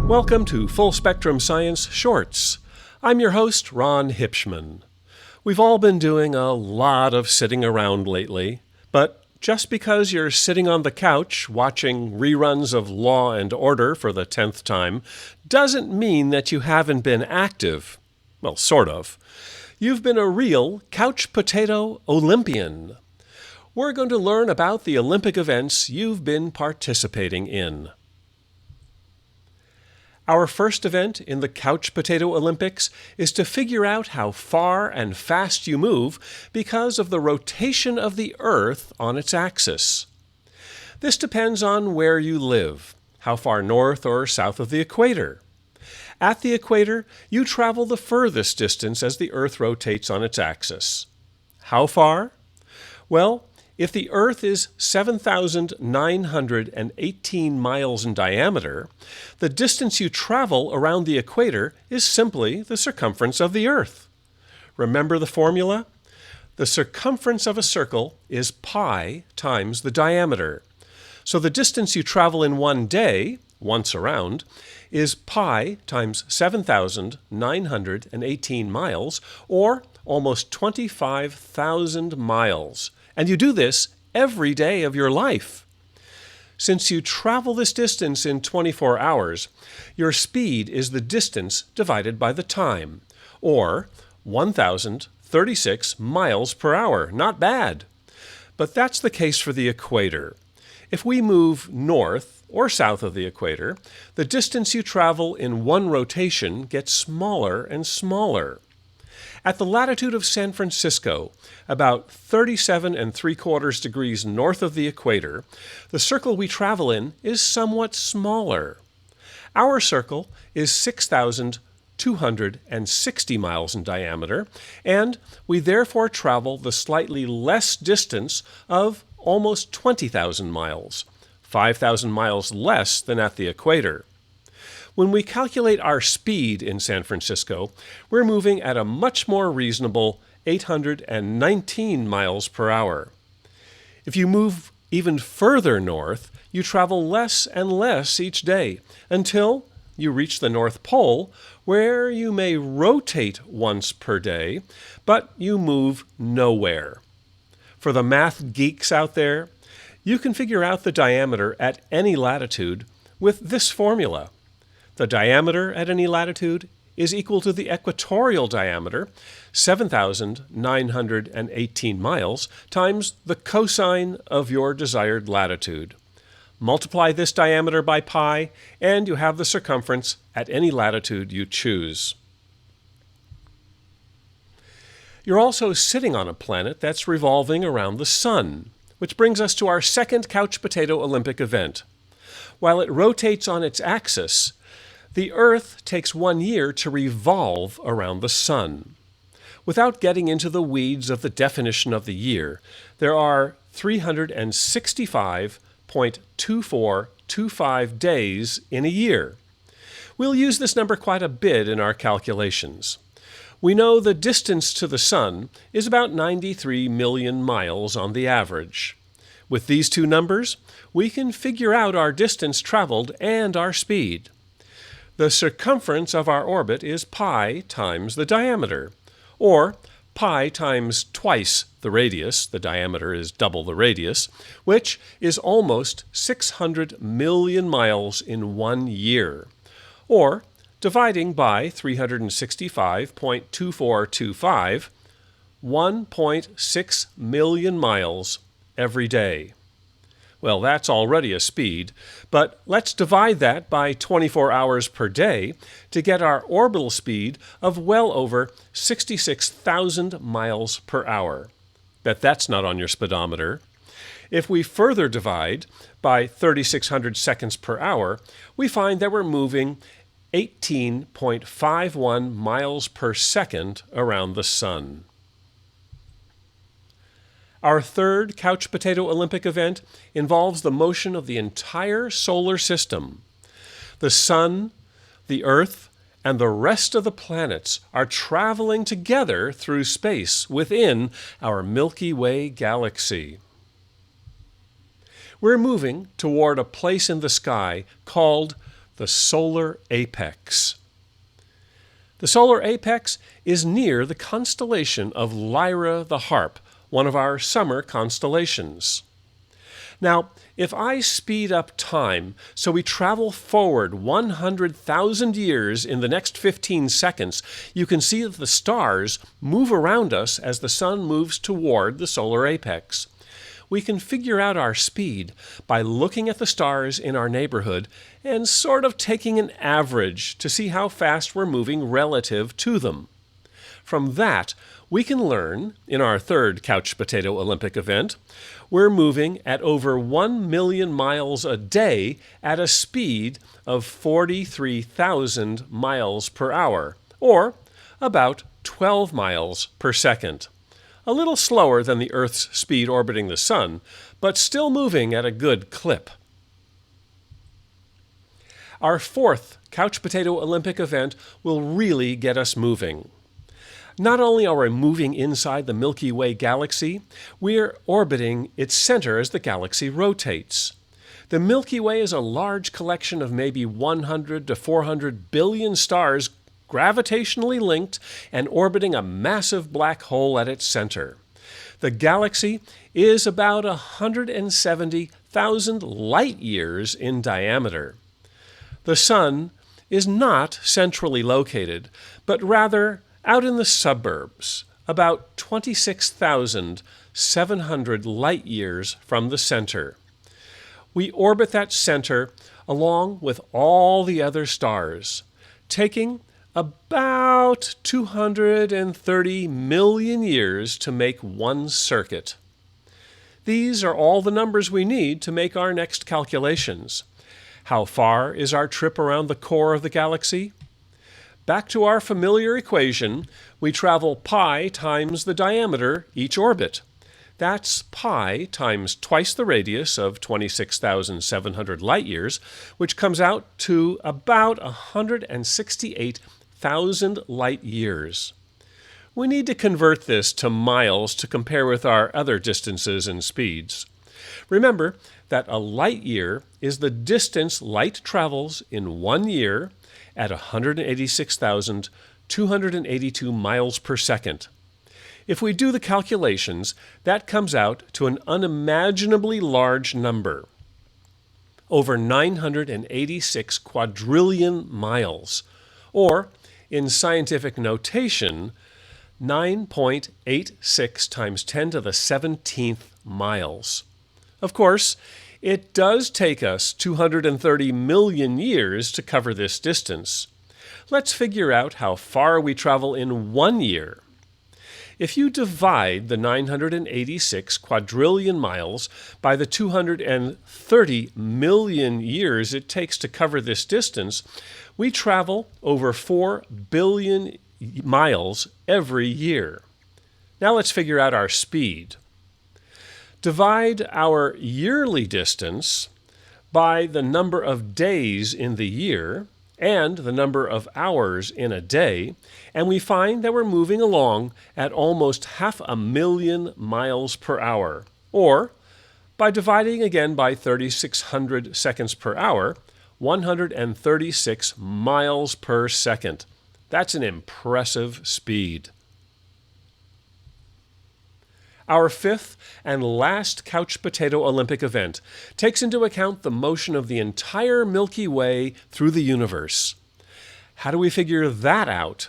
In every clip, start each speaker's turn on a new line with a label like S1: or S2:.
S1: Welcome to Full Spectrum Science Shorts. I'm your host, Ron Hipschman. We've all been doing a lot of sitting around lately, but just because you're sitting on the couch watching reruns of Law and Order for the 10th time doesn't mean that you haven't been active. Well, sort of. You've been a real Couch Potato Olympian. We're going to learn about the Olympic events you've been participating in. Our first event in the Couch Potato Olympics is to figure out how far and fast you move because of the rotation of the Earth on its axis. This depends on where you live, how far north or south of the equator. At the equator, you travel the furthest distance as the Earth rotates on its axis. How far? Well, if the Earth is 7,918 miles in diameter, the distance you travel around the equator is simply the circumference of the Earth. Remember the formula? The circumference of a circle is pi times the diameter. So the distance you travel in one day, once around, is pi times 7,918 miles, or almost 25,000 miles. And you do this every day of your life. Since you travel this distance in 24 hours, your speed is the distance divided by the time, or 1,036 miles per hour. Not bad. But that's the case for the equator. If we move north or south of the equator, the distance you travel in one rotation gets smaller and smaller. At the latitude of San Francisco, about 37¾ degrees north of the equator, the circle we travel in is somewhat smaller. Our circle is 6,260 miles in diameter, and we therefore travel the slightly less distance of almost 20,000 miles, 5,000 miles less than at the equator. When we calculate our speed in San Francisco, we're moving at a much more reasonable 819 miles per hour. If you move even further north, you travel less and less each day until you reach the North Pole, where you may rotate once per day, but you move nowhere. For the math geeks out there, you can figure out the diameter at any latitude with this formula. The diameter at any latitude is equal to the equatorial diameter, 7,918 miles, times the cosine of your desired latitude. Multiply this diameter by pi, and you have the circumference at any latitude you choose. You're also sitting on a planet that's revolving around the sun, which brings us to our second Couch Potato Olympic event. While it rotates on its axis, the Earth takes 1 year to revolve around the sun. Without getting into the weeds of the definition of the year, there are 365.2425 days in a year. We'll use this number quite a bit in our calculations. We know the distance to the sun is about 93 million miles on the average. With these two numbers, we can figure out our distance traveled and our speed. The circumference of our orbit is pi times the diameter, or pi times twice the radius, the diameter is double the radius, which is almost 600 million miles in 1 year, or dividing by 365.2425, 1.6 million miles every day. Well, that's already a speed, but let's divide that by 24 hours per day to get our orbital speed of well over 66,000 miles per hour. Bet that's not on your speedometer. If we further divide by 3,600 seconds per hour, we find that we're moving 18.51 miles per second around the sun. Our third Couch Potato Olympic event involves the motion of the entire solar system. The sun, the Earth, and the rest of the planets are traveling together through space within our Milky Way galaxy. we're moving toward a place in the sky called the solar apex. The solar apex is near the constellation of Lyra the Harp, one of our summer constellations. Now, if I speed up time so we travel forward 100,000 years in the next 15 seconds, you can see that the stars move around us as the sun moves toward the solar apex. We can figure out our speed by looking at the stars in our neighborhood and sort of taking an average to see how fast we're moving relative to them. From that, we can learn, in our third Couch Potato Olympic event, we're moving at over 1 million miles a day at a speed of 43,000 miles per hour, or about 12 miles per second. A little slower than the Earth's speed orbiting the Sun, but still moving at a good clip. Our fourth Couch Potato Olympic event will really get us moving. Not only are we moving inside the Milky Way galaxy, we're orbiting its center as the galaxy rotates. The Milky Way is a large collection of maybe 100 to 400 billion stars gravitationally linked and orbiting a massive black hole at its center. The galaxy is about 170,000 light years in diameter. The Sun is not centrally located, but rather out in the suburbs, about 26,700 light years from the center. We orbit that center along with all the other stars, taking about 230 million years to make one circuit. These are all the numbers we need to make our next calculations. How far is our trip around the core of the galaxy? Back to our familiar equation, we travel pi times the diameter each orbit. That's pi times twice the radius of 26,700 light years, which comes out to about 168,000 light years. We need to convert this to miles to compare with our other distances and speeds. Remember that a light year is the distance light travels in 1 year at 186,282 miles per second. If we do the calculations, that comes out to an unimaginably large number, over 986 quadrillion miles, or, in scientific notation, 9.86 times 10 to the 17th miles. Of course, it does take us 230 million years to cover this distance. Let's figure out how far we travel in 1 year. If you divide the 986 quadrillion miles by the 230 million years it takes to cover this distance, we travel over 4 billion miles every year. Now let's figure out our speed. Divide our yearly distance by the number of days in the year and the number of hours in a day, and we find that we're moving along at almost 500,000 miles per hour. Or, by dividing again by 3,600 seconds per hour, 136 miles per second. That's an impressive speed. Our fifth and last Couch Potato Olympic event takes into account the motion of the entire Milky Way through the universe. How do we figure that out?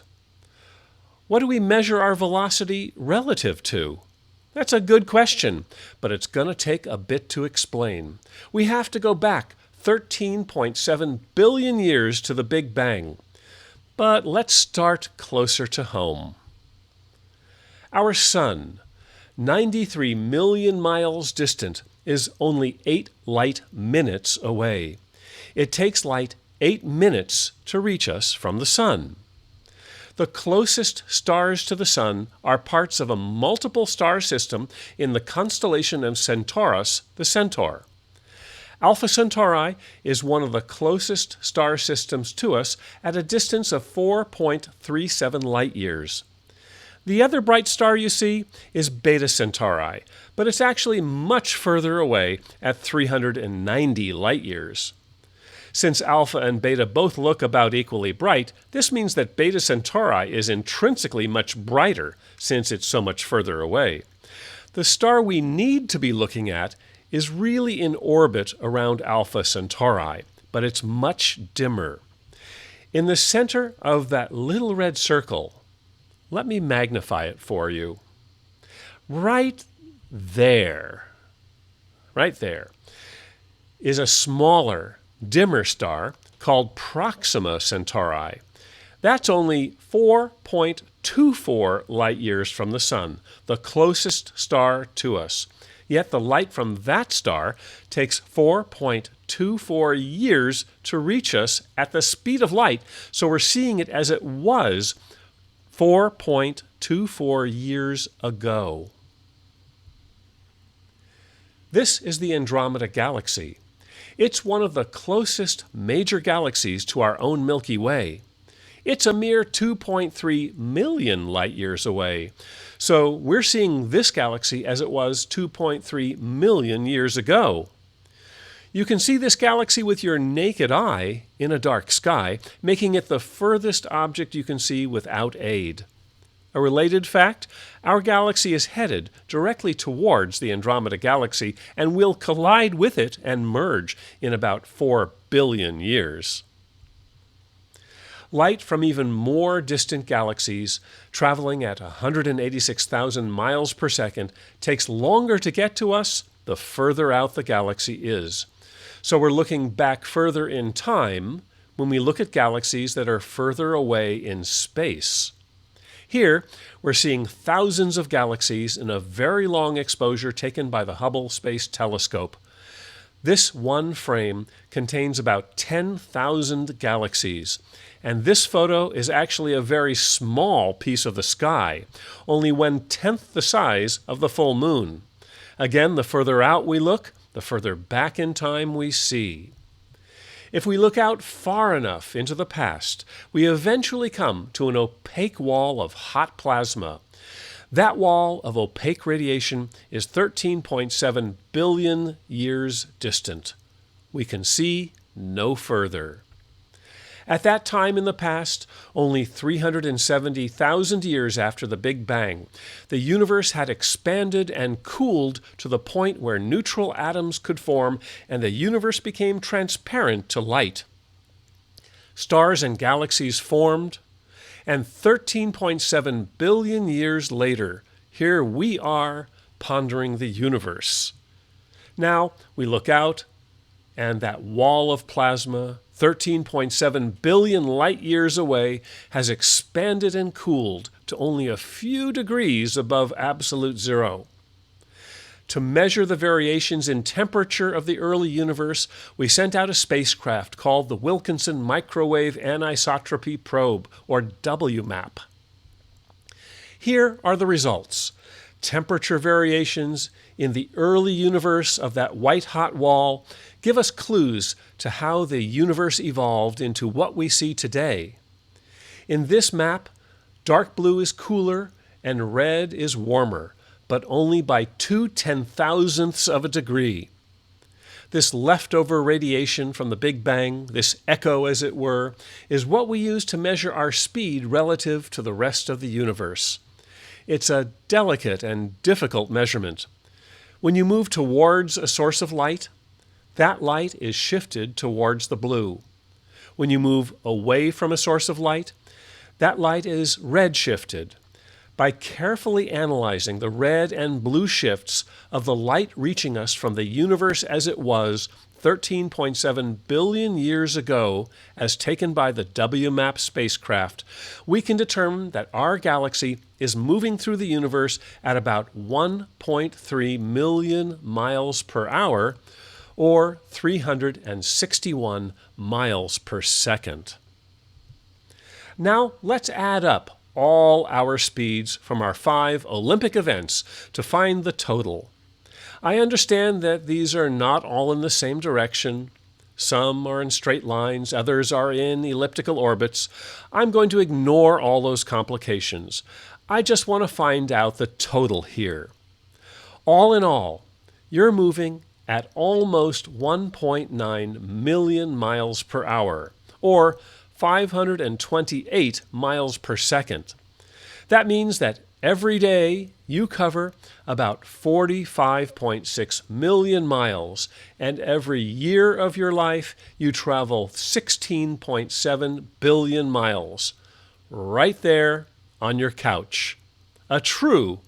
S1: What do we measure our velocity relative to? That's a good question, but it's going to take a bit to explain. We have to go back 13.7 billion years to the Big Bang. But let's start closer to home. Our Sun, 93 million miles distant, is only 8 light minutes away. It takes light 8 minutes to reach us from the Sun. The closest stars to the Sun are parts of a multiple star system in the constellation of Centaurus, the Centaur. Alpha Centauri is one of the closest star systems to us at a distance of 4.37 light years. The other bright star you see is Beta Centauri, but it's actually much further away at 390 light-years. Since Alpha and Beta both look about equally bright, this means that Beta Centauri is intrinsically much brighter since it's so much further away. The star we need to be looking at is really in orbit around Alpha Centauri, but it's much dimmer. In the center of that little red circle, let me magnify it for you. Right there is a smaller, dimmer star called Proxima Centauri. That's only 4.24 light-years from the Sun, the closest star to us. Yet the light from that star takes 4.24 years to reach us at the speed of light, so we're seeing it as it was 4.24 years ago. This is the Andromeda Galaxy. It's one of the closest major galaxies to our own Milky Way. It's a mere 2.3 million light-years away. So we're seeing this galaxy as it was 2.3 million years ago. You can see this galaxy with your naked eye in a dark sky, making it the furthest object you can see without aid. A related fact, our galaxy is headed directly towards the Andromeda Galaxy and will collide with it and merge in about 4 billion years. Light from even more distant galaxies, traveling at 186,000 miles per second, takes longer to get to us the further out the galaxy is. So we're looking back further in time when we look at galaxies that are further away in space. Here, we're seeing thousands of galaxies in a very long exposure taken by the Hubble Space Telescope. This one frame contains about 10,000 galaxies, and this photo is actually a very small piece of the sky, only 1/10 the size of the full moon. Again, the further out we look, the further back in time we see. If we look out far enough into the past, we eventually come to an opaque wall of hot plasma. That wall of opaque radiation is 13.7 billion years distant. We can see no further. At that time in the past, only 370,000 years after the Big Bang, the universe had expanded and cooled to the point where neutral atoms could form and the universe became transparent to light. Stars and galaxies formed, and 13.7 billion years later, here we are pondering the universe. Now we look out, and that wall of plasma, 13.7 billion light-years away, has expanded and cooled to only a few degrees above absolute zero. To measure the variations in temperature of the early universe, we sent out a spacecraft called the Wilkinson Microwave Anisotropy Probe, or WMAP. Here are the results. Temperature variations in the early universe of that white-hot wall give us clues to how the universe evolved into what we see today. In this map, dark blue is cooler and red is warmer, but only by 2/10,000ths of a degree. This leftover radiation from the Big Bang, this echo as it were, is what we use to measure our speed relative to the rest of the universe. It's a delicate and difficult measurement. When you move towards a source of light, that light is shifted towards the blue. When you move away from a source of light, that light is red-shifted. By carefully analyzing the red and blue shifts of the light reaching us from the universe as it was 13.7 billion years ago, as taken by the WMAP spacecraft, we can determine that our galaxy is moving through the universe at about 1.3 million miles per hour, or 361 miles per second. Now let's add up all our speeds from our 5 Olympic events to find the total. I understand that these are not all in the same direction. Some are in straight lines, others are in elliptical orbits. I'm going to ignore all those complications. I just want to find out the total here. All in all, you're moving at almost 1.9 million miles per hour, or 528 miles per second. That means that every day you cover about 45.6 million miles, and every year of your life you travel 16.7 billion miles. Right there on your couch. A true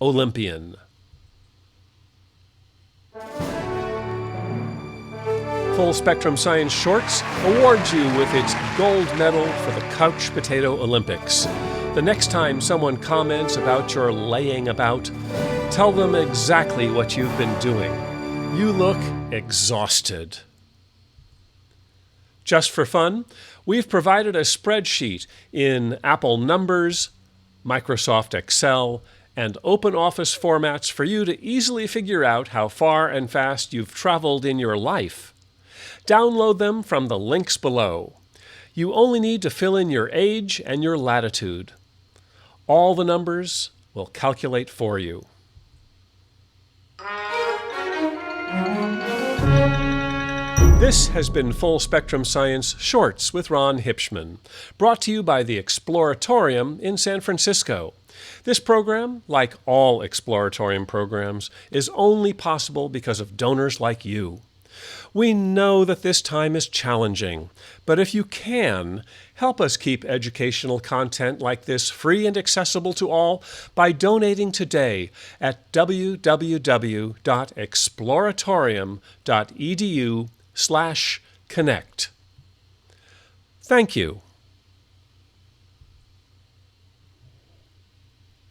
S1: Olympian. Full Spectrum Science Shorts awards you with its gold medal for the Couch Potato Olympics. The next time someone comments about your laying about, tell them exactly what you've been doing. You look exhausted. Just for fun, we've provided a spreadsheet in Apple Numbers, Microsoft Excel, and OpenOffice formats for you to easily figure out how far and fast you've traveled in your life. Download them from the links below. You only need to fill in your age and your latitude. All the numbers will calculate for you. This has been Full Spectrum Science Shorts with Ron Hipschman, brought to you by the Exploratorium in San Francisco. This program, like all Exploratorium programs, is only possible because of donors like you. We know that this time is challenging, but if you can, help us keep educational content like this free and accessible to all by donating today at www.exploratorium.edu/connect. Thank you.